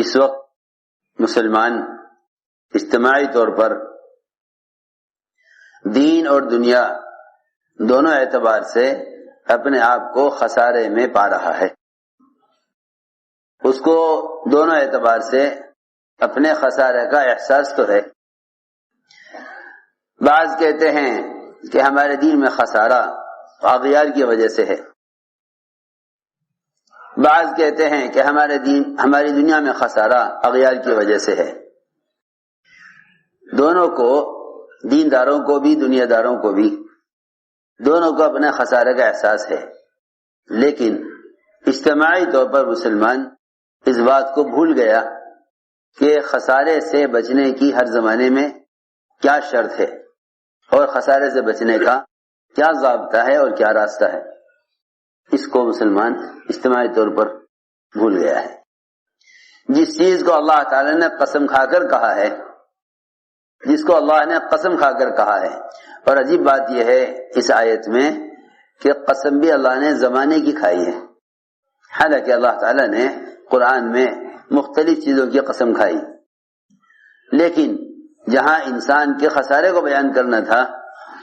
اس وقت مسلمان اجتماعی طور پر دین اور دنیا دونوں اعتبار سے اپنے آپ کو خسارے میں پا رہا ہے. اس کو دونوں اعتبار سے اپنے خسارے کا احساس تو ہے. بعض کہتے ہیں کہ ہمارے دین میں خسارہ اغیار کی وجہ سے ہے. بعض کہتے ہیں کہ ہماری دنیا میں خسارہ اغیار کی وجہ سے ہے. دونوں کو، دینداروں کو بھی دنیا داروں کو بھی، دونوں کو اپنے خسارے کا احساس ہے. لیکن اجتماعی طور پر مسلمان اس بات کو بھول گیا کہ خسارے سے بچنے کی ہر زمانے میں کیا شرط ہے اور خسارے سے بچنے کا کیا ضابطہ ہے اور کیا راستہ ہے. اس کو مسلمان اجتماعی طور پر بھول گیا ہے. جس چیز کو اللہ تعالی نے قسم کھا کر کہا ہے، جس کو اللہ نے قسم کھا کر کہا ہے، اور عجیب بات یہ ہے اس آیت میں کہ قسم بھی اللہ نے زمانے کی کھائی ہے. حالانکہ اللہ تعالی نے قرآن میں مختلف چیزوں کی قسم کھائی، لیکن جہاں انسان کے خسارے کو بیان کرنا تھا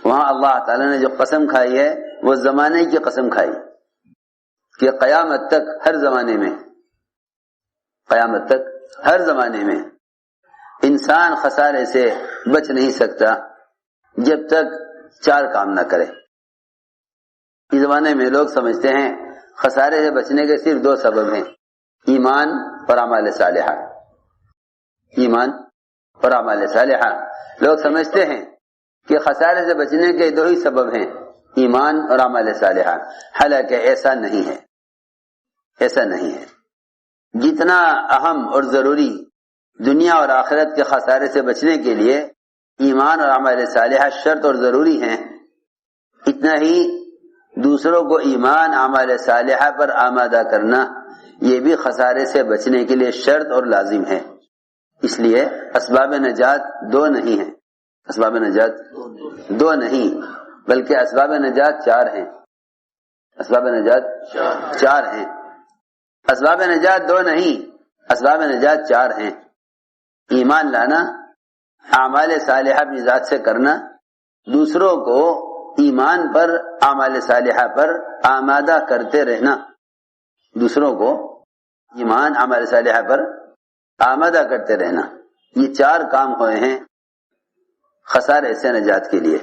وہاں اللہ تعالی نے جو قسم کھائی ہے وہ زمانے کی قسم کھائی کہ قیامت تک ہر زمانے میں، قیامت تک ہر زمانے میں انسان خسارے سے بچ نہیں سکتا جب تک چار کام نہ کرے. اس زمانے میں لوگ سمجھتے ہیں خسارے سے بچنے کے صرف دو سبب ہیں، ایمان اور اعمال صالحہ. ایمان اور اعمال صالحہ. لوگ سمجھتے ہیں کہ خسارے سے بچنے کے دو ہی سبب ہیں، ایمان اور اعمال صالحہ. حالانکہ ایسا نہیں ہے، ایسا نہیں ہے. جتنا اہم اور ضروری دنیا اور آخرت کے خسارے سے بچنے کے لیے ایمان اور اعمال صالحہ شرط اور ضروری ہیں، اتنا ہی دوسروں کو ایمان اعمال صالحہ پر آمادہ کرنا یہ بھی خسارے سے بچنے کے لیے شرط اور لازم ہے. اس لیے اسباب نجات دو نہیں ہیں، اسباب نجات دو نہیں بلکہ اسباب نجات چار ہیں. اسباب نجات چار ہیں. اسباب نجات دو نہیں، اسباب نجات چار ہیں. ایمان لانا، اعمال صالحہ اپنی ذات سے کرنا، دوسروں کو ایمان پر اعمال صالحہ پر آمادہ کرتے رہنا، دوسروں کو ایمان اعمال صالحہ پر آمادہ کرتے رہنا. یہ چار کام ہوئے ہیں خسارے سے نجات کے لیے.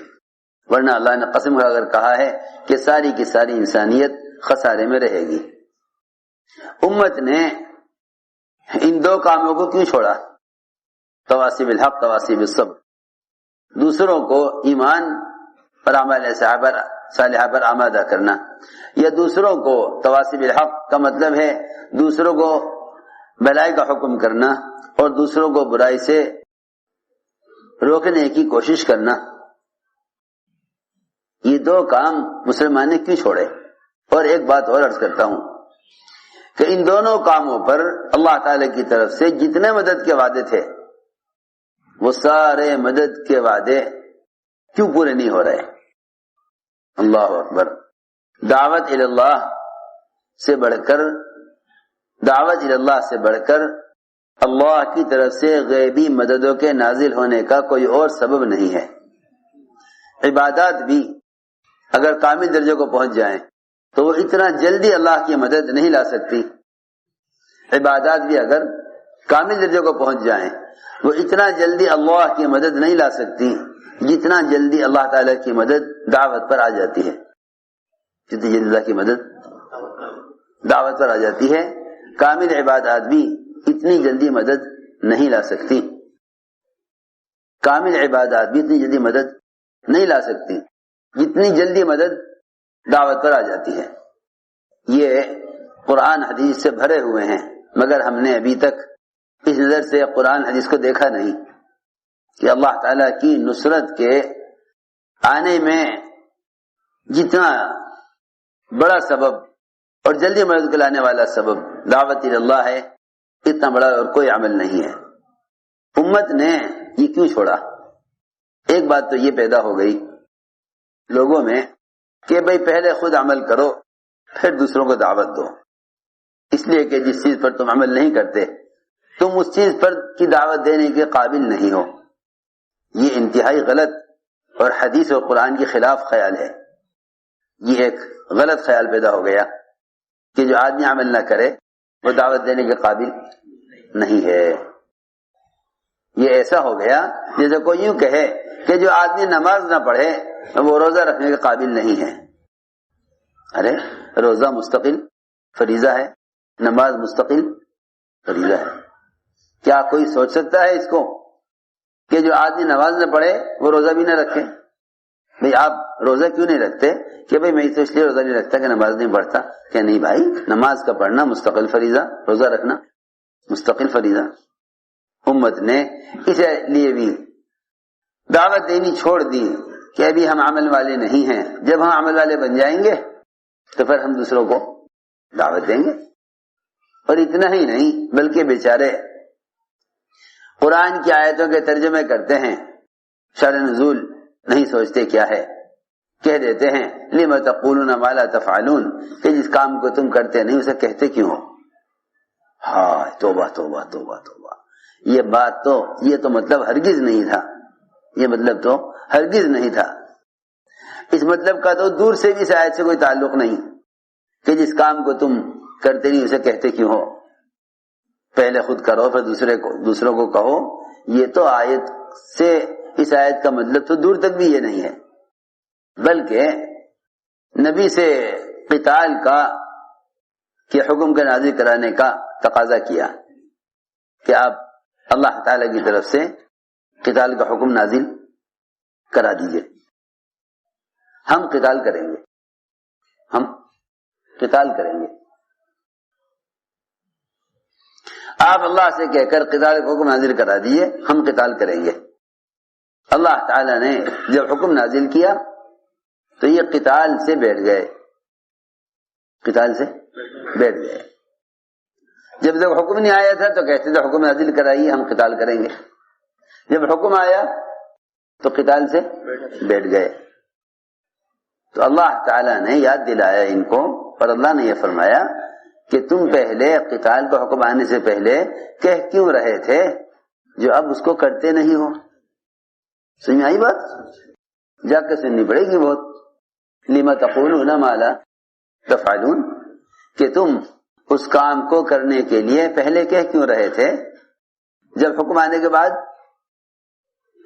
ورنہ اللہ نے قسم کھا کر کہا ہے کہ ساری کی ساری انسانیت خسارے میں رہے گی. امت نے ان دو کاموں کو کیوں چھوڑا؟ تواصی بالحق تواصی بالصبر. دوسروں کو ایمان پر اعمال صالحہ پر آمادہ کرنا، یا دوسروں کو تواصی بالحق کا مطلب ہے دوسروں کو بھلائی کا حکم کرنا اور دوسروں کو برائی سے روکنے کی کوشش کرنا. یہ دو کام مسلمان نے کیوں چھوڑے؟ اور ایک بات اور عرض کرتا ہوں کہ ان دونوں کاموں پر اللہ تعالی کی طرف سے جتنے مدد کے وعدے تھے وہ سارے مدد کے وعدے کیوں پورے نہیں ہو رہے؟ اللہ اکبر. دعوت اللہ سے بڑھ کر، دعوت اللہ سے بڑھ کر اللہ کی طرف سے غیبی مددوں کے نازل ہونے کا کوئی اور سبب نہیں ہے. عبادات بھی اگر کامل درجے کو پہنچ جائیں تو وہ اتنا جلدی اللہ کی مدد نہیں لا سکتی. عبادات بھی اگر کامل درجے کو پہنچ جائیں وہ اتنا جلدی اللہ کی مدد نہیں لا سکتی جتنا جلدی اللہ تعالی کی مدد دعوت پر آ جاتی ہے. جتنی جلدی اللہ کی مدد دعوت پر آ جاتی ہے، کامل عبادات بھی اتنی جلدی مدد نہیں لا سکتی. کامل عبادات بھی اتنی جلدی مدد نہیں لا سکتی جتنی جلدی مدد دعوت پر آ جاتی ہے. یہ قرآن حدیث سے بھرے ہوئے ہیں، مگر ہم نے ابھی تک اس نظر سے قرآن حدیث کو دیکھا نہیں کہ اللہ تعالیٰ کی نصرت کے آنے میں جتنا بڑا سبب اور جلدی مدد کو لانے والا سبب دعوت اللہ ہے، اتنا بڑا اور کوئی عمل نہیں ہے. امت نے یہ کیوں چھوڑا؟ ایک بات تو یہ پیدا ہو گئی لوگوں میں کہ بھئی پہلے خود عمل کرو پھر دوسروں کو دعوت دو. اس لیے کہ جس چیز پر تم عمل نہیں کرتے تم اس چیز پر کی دعوت دینے کے قابل نہیں ہو، یہ انتہائی غلط اور حدیث اور قرآن کے خلاف خیال ہے۔ یہ ایک غلط خیال پیدا ہو گیا کہ جو آدمی عمل نہ کرے وہ دعوت دینے کے قابل نہیں ہے۔ یہ ایسا ہو گیا جیسے کوئی یوں کہے کہ جو آدمی نماز نہ پڑھے وہ روزہ رکھنے کے قابل نہیں ہے۔ ارے روزہ مستقل فریضہ ہے، نماز مستقل فریضہ ہے۔ کیا کوئی سوچ سکتا ہے اس کو کہ جو آدمی نماز نہ پڑھے وہ روزہ بھی نہ رکھے؟ بھئی آپ روزہ کیوں نہیں رکھتے؟ کہ بھئی میں تو اس لیے روزہ نہیں رکھتا کہ نماز نہیں پڑھتا۔ کہ نہیں بھائی، نماز کا پڑھنا مستقل فریضہ، روزہ رکھنا مستقل فریضہ۔ امت نے اس لیے بھی دعوت دینی چھوڑ دی کہ ابھی ہم عمل والے نہیں ہیں، جب ہم عمل والے بن جائیں گے تو پھر ہم دوسروں کو دعوت دیں گے۔ اور اتنا ہی نہیں بلکہ بیچارے قرآن کی آیتوں کے ترجمے کرتے ہیں، شرح نزول نہیں سوچتے کیا ہے، کہہ دیتے ہیں لِمَ تَقُولُونَ مَا لَا تَفْعَلُونَ، کہ جس کام کو تم کرتے نہیں اسے کہتے کیوں ہو؟ ہاں توبہ توبہ توبہ توبہ، یہ تو مطلب ہرگز نہیں تھا، یہ مطلب تو ہرگز نہیں تھا۔ اس مطلب کا تو دور سے بھی اس آیت سے کوئی تعلق نہیں کہ جس کام کو تم کرتے نہیں اسے کہتے کیوں ہو، پہلے خود کرو پھر دوسروں کو کہو۔ یہ تو آیت سے اس آیت کا مطلب تو دور تک بھی یہ نہیں ہے، بلکہ نبی سے قتال کا کہ حکم کے نازل کرانے کا تقاضا کیا کہ آپ اللہ تعالی کی طرف سے قتال کا حکم نازل کرا دیجئے، ہم قتال کریں گے، ہم قتال کریں گے۔ آپ اللہ سے کہہ کر قتال کا حکم نازل کرا دیجئے، ہم قتال کریں گے۔ اللہ تعالی نے جب حکم نازل کیا تو یہ قتال سے بیٹھ گئے، قتال سے بیٹھ گئے۔ جب تک حکم نہیں آیا تھا تو کہتے تھے حکم نازل کرائیے ہم قتال کریں گے، جب حکم آیا تو قتال سے بیٹھ گئے۔ تو اللہ تعالی نے یاد دلایا ان کو، اور اللہ نے یہ فرمایا کہ تم پہلے قتال کا حکم آنے سے پہلے کہہ کیوں رہے تھے جو اب اس کو کرتے نہیں ہو؟ سمجھ میں آئی بات؟ جا کے سننی پڑے گی بہت۔ لِمَ تَقُولُونَ مَا لَا تَفْعَلُونَ، کہ تم اس کام کو کرنے کے لیے پہلے کہہ کیوں رہے تھے جب حکم آنے کے بعد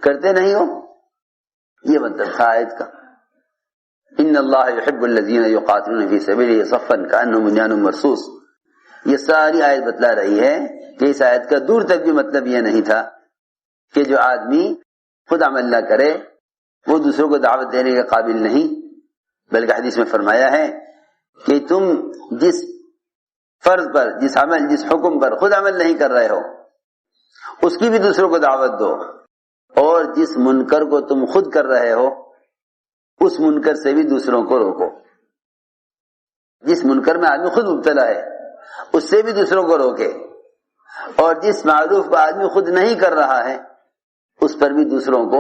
کرتے نہیں ہو؟ یہ مطلب تھا آیت کا۔ ان اللہ یحب الذین یقاتلون فی سبیلہ صفا کأنهم بنیان مرصوص۔ یہ ساری آیت بتلا رہی ہے کہ اس آیت کا دور تک بھی مطلب یہ نہیں تھا کہ جو آدمی خود عمل نہ کرے وہ دوسروں کو دعوت دینے کے قابل نہیں، بلکہ حدیث میں فرمایا ہے کہ تم جس فرض پر، جس عمل، جس حکم پر خود عمل نہیں کر رہے ہو اس کی بھی دوسروں کو دعوت دو، اور جس منکر کو تم خود کر رہے ہو اس منکر سے بھی دوسروں کو روکو۔ جس منکر میں آدمی خود مبتلا ہے اس سے بھی دوسروں کو روکے، اور جس معروف کو آدمی خود نہیں کر رہا ہے اس پر بھی دوسروں کو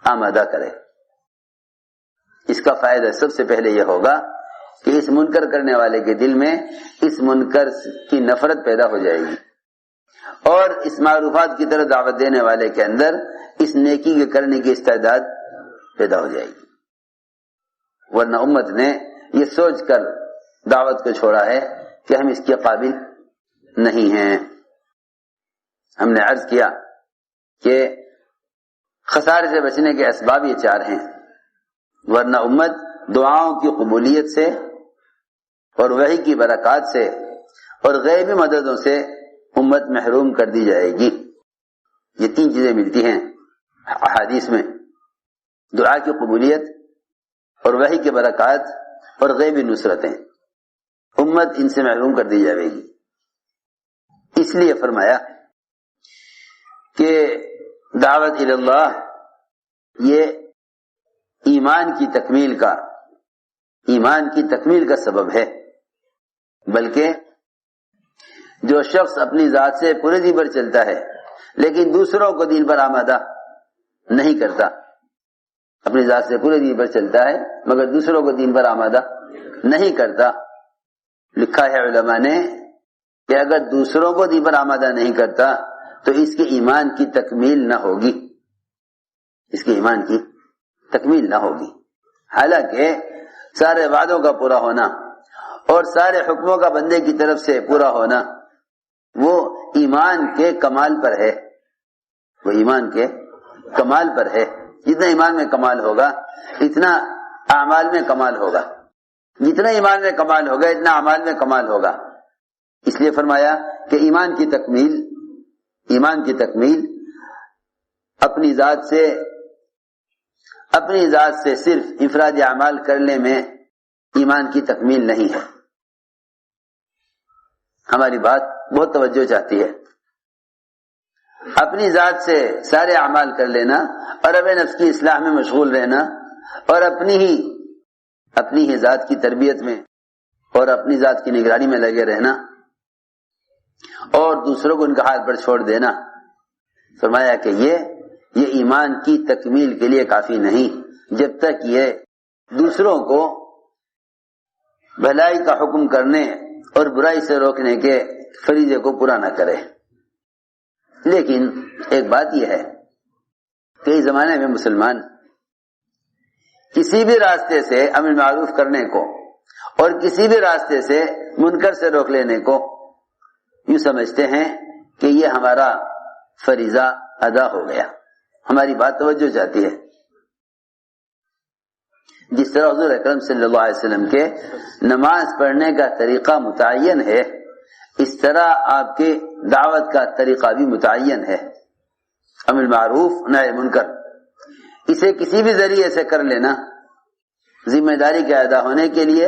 آمادہ کرے۔ اس کا فائدہ سب سے پہلے یہ ہوگا کہ اس منکر کرنے والے کے دل میں اس منکر کی نفرت پیدا ہو جائے گی، اور اس معروفات کی طرف دعوت دینے والے کے اندر اس نیکی کے کرنے کی استعداد پیدا ہو جائے گی۔ ورنہ امت نے یہ سوچ کر دعوت کو چھوڑا ہے کہ ہم اس کے قابل نہیں ہیں۔ ہم نے عرض کیا کہ خسارے سے بچنے کے اسباب یہ 4 ہیں، ورنہ امت دعاؤں کی قبولیت سے اور وحی کی برکات سے اور غیبی مددوں سے امت محروم کر دی جائے گی۔ یہ 3 چیزیں ملتی ہیں احادیث میں، دعا کی قبولیت اور وحی کی برکات اور غیبی نصرتیں، امت ان سے محروم کر دی جائے گی۔ اس لیے فرمایا کہ دعوت اللہ یہ ایمان کی تکمیل کا سبب ہے، بلکہ جو شخص اپنی ذات سے پورے دین پر چلتا ہے لیکن دوسروں کو دین پر آمادہ نہیں کرتا، اپنی ذات سے پورے دین پر چلتا ہے مگر دوسروں کو دین پر آمادہ نہیں کرتا، لکھا ہے علماء نے کہ اگر دوسروں کو دین پر آمادہ نہیں کرتا تو اس کے ایمان کی تکمیل نہ ہوگی، اس کے ایمان کی تکمیل نہ ہوگی۔ حالانکہ سارے وعدوں کا پورا ہونا اور سارے حکموں کا بندے کی طرف سے پورا ہونا وہ ایمان کے کمال پر ہے، وہ ایمان کے کمال پر ہے۔ جتنا ایمان میں کمال ہوگا اتنا اعمال میں کمال ہوگا، جتنا ایمان میں کمال ہوگا اتنا اعمال میں کمال ہوگا۔ اس لیے فرمایا کہ ایمان کی تکمیل اپنی ذات سے صرف انفرادی اعمال کرنے میں ایمان کی تکمیل نہیں ہے۔ ہماری بات بہت توجہ چاہتی ہے۔ اپنی ذات سے سارے اعمال کر لینا اور اپنے نفس کی اصلاح میں مشغول رہنا اور اپنی ہی ذات کی تربیت میں اور اپنی ذات کی نگرانی میں لگے رہنا اور دوسروں کو ان کا حال پر چھوڑ دینا، فرمایا کہ یہ ایمان کی تکمیل کے لیے کافی نہیں جب تک یہ دوسروں کو بھلائی کا حکم کرنے اور برائی سے روکنے کے فریضے کو پورا نہ کرے۔ لیکن ایک بات یہ ہے کہ اس زمانے میں مسلمان کسی بھی راستے سے امر معروف کرنے کو اور کسی بھی راستے سے منکر سے روک لینے کو یوں سمجھتے ہیں کہ یہ ہمارا فریضہ ادا ہو گیا۔ ہماری بات توجہ چاہتی ہے۔ جس طرح حضور اکرم صلی اللہ علیہ وسلم کے نماز پڑھنے کا طریقہ متعین ہے، اس طرح آپ کے دعوت کا طریقہ بھی متعین ہے۔ امر معروف نہی منکر، اسے کسی بھی ذریعے سے کر لینا ذمہ داری کے ادا ہونے کے لیے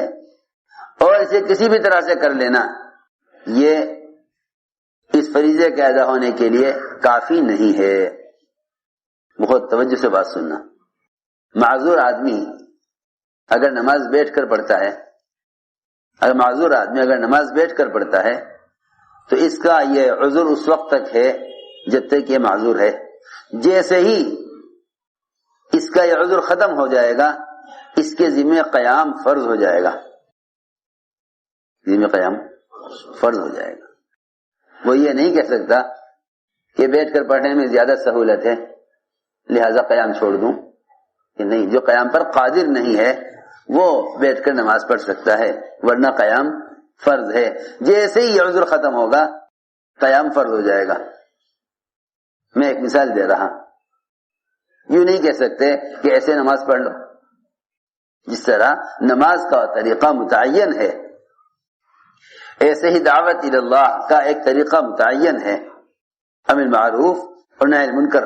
اور اسے کسی بھی طرح سے کر لینا یہ اس فریضے کے ادا ہونے کے لیے کافی نہیں ہے۔ بہت توجہ سے بات سننا۔ معذور آدمی اگر نماز بیٹھ کر پڑھتا ہے، اگر نماز بیٹھ کر پڑھتا ہے تو اس کا یہ عذر اس وقت تک ہے جب تک یہ معذور ہے۔ جیسے ہی اس کا یہ عذر ختم ہو جائے گا اس کے ذمہ قیام فرض ہو جائے گا، ذمہ قیام فرض ہو جائے گا۔ وہ یہ نہیں کہہ سکتا کہ بیٹھ کر پڑھنے میں زیادہ سہولت ہے لہذا قیام چھوڑ دوں، کہ نہیں، جو قیام پر قادر نہیں ہے وہ بیٹھ کر نماز پڑھ سکتا ہے ورنہ قیام فرض ہے۔ جیسے ہی یہ عذر ختم ہوگا قیام فرض ہو جائے گا۔ میں ایک مثال دے رہا، یوں نہیں کہہ سکتے کہ ایسے نماز پڑھ لو۔ جس طرح نماز کا طریقہ متعین ہے ایسے ہی دعوت اللہ کا ایک طریقہ متعین ہے۔ امر معروف اور نہی منکر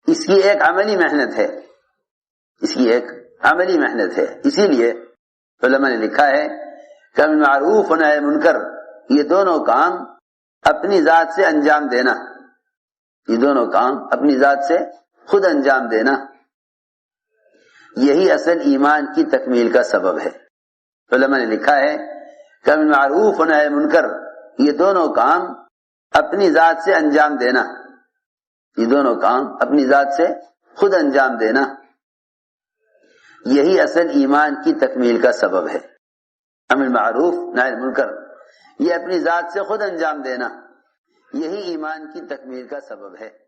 اس کی ایک عملی محنت ہے، اسی لیے علماء نے لکھا ہے کہ امر معروف اور نہی منکر یہ دونوں کام اپنی ذات سے انجام دینا، یہ دونوں کام اپنی ذات سے خود انجام دینا یہی اصل ایمان کی تکمیل کا سبب ہے۔ علماء نے لکھا ہے کہ امر معروف و نہی منکر یہ دونوں کام اپنی ذات سے انجام دینا، یہ دونوں کام اپنی ذات سے خود انجام دینا یہی اصل ایمان کی تکمیل کا سبب ہے۔ امر معروف نہی منکر یہ اپنی ذات سے خود انجام دینا یہی ایمان کی تکمیل کا سبب ہے۔